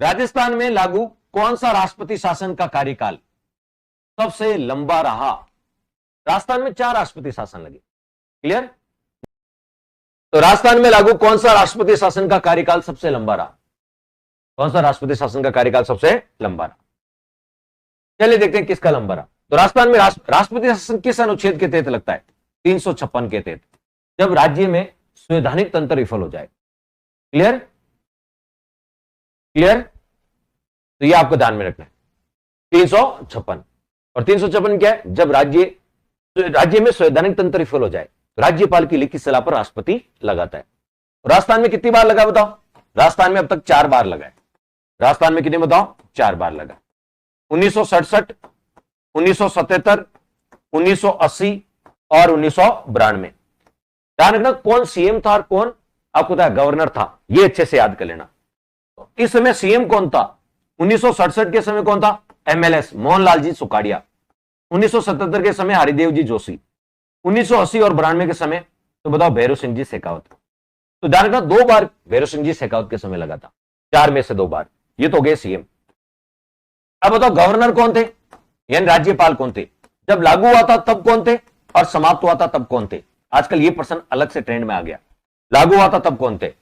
राजस्थान में लागू कौन सा राष्ट्रपति शासन का कार्यकाल सबसे लंबा रहा? राजस्थान में 4 राष्ट्रपति शासन लगे। क्लियर? तो राजस्थान में लागू कौन सा राष्ट्रपति शासन का कार्यकाल सबसे लंबा रहा? कौन सा राष्ट्रपति शासन का कार्यकाल सबसे लंबा रहा? चलिए देखते हैं किसका लंबा रहा। तो राजस्थान में राष्ट्रपति शासन किस अनुच्छेद के तहत लगता है? 356 के तहत, जब राज्य में संवैधानिक तंत्र विफल हो जाए। क्लियर? क्लियर? तो ये आपको ध्यान में रखना है। 356 और 356 क्या है? जब राज्य में संवैधानिक तंत्र विफल हो जाए, राज्यपाल की लिखित सलाह पर राष्ट्रपति लगाता है। राजस्थान में कितनी बार लगा बताओ? राजस्थान में अब तक 4 बार लगा है। राजस्थान में कितने बताओ? 4 बार लगा। 1967, 1977, 1980 और 1992। ध्यान रखना कौन सीएम था और कौन आपको पता है गवर्नर था, ये अच्छे से याद कर लेना। इस समय सीएम कौन था? 1967 के समय कौन था? एमएलएस मोहनलाल जी सुखाड़िया। 1977 के समय हरिदेव जी जोशी। 1980 और 92 के समय तो बताओ भैरव सिंह जी शेखावत। तो ध्यान रखना 2 बार भैरव सिंह जी शेखावत के समय लगा था, 4 में से 2 बार। ये तो गए सीएम। अब बताओ गवर्नर कौन थे, यानी राज्यपाल कौन थे? जब लागू हुआ था तब कौन थे और समाप्त हुआ था तब कौन थे? आजकल ये प्रश्न अलग से ट्रेंड में आ गया। लागू हुआ था तब कौन थे?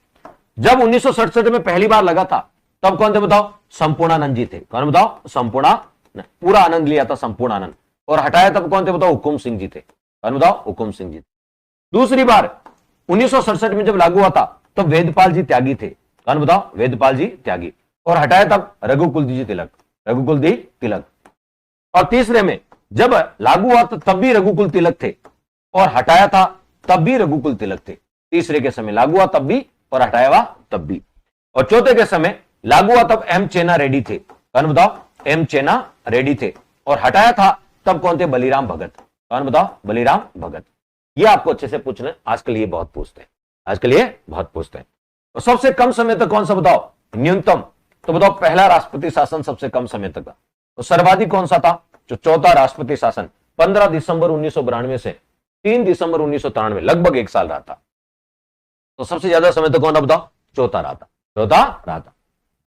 जब 1967 में पहली बार लगा था तब कौन थे बताओ? संपूर्णानंद जी थे। कौन बताओ? संपूर्णानंद। पूरा आनंद लिया था संपूर्णानंद। और हटाया तब कौन थे बताओ? हुकुम सिंह जी थे। कौन बताओ? हुकुम सिंह जी। दूसरी बार 1967 में जब लागू हुआ था तब वेदपाल जी त्यागी थे। कौन बताओ? वेदपाल जी त्यागी। और हटाया तब रघुकुल जी तिलक। रघुकुल जी तिलक। और तीसरे में जब लागू हुआ था तब भी रघुकुल तिलक थे और हटाया था तब भी रघुकुल तिलक थे। तीसरे के समय लागू हुआ तब भी और हटाया हुआ तब भी। और चौथे के समय लागू हुआ तब एम चेना रेड्डी थे। कौन बताओ? एम चेना रेड्डी थे। और हटाया था तब कौन थे? बलीराम भगत। कौन बताओ? बलीराम भगत। ये आपको अच्छे से पूछना है, आजकल ये बहुत पूछते हैं। आजकल ये बहुत पूछते हैं। तो सबसे कम समय तक कौन सा बताओ? न्यूनतम। तो बताओ पहला राष्ट्रपति शासन सबसे कम समय तक का तो सर्वाधिक कौन सा था? जो चौथा राष्ट्रपति शासन 15 दिसंबर 1992 से 3 दिसंबर 1993, लगभग 1 साल रहा था। तो सबसे ज्यादा समय तक कौन था बताओ? चौथा रहा था। चौथा रहा था।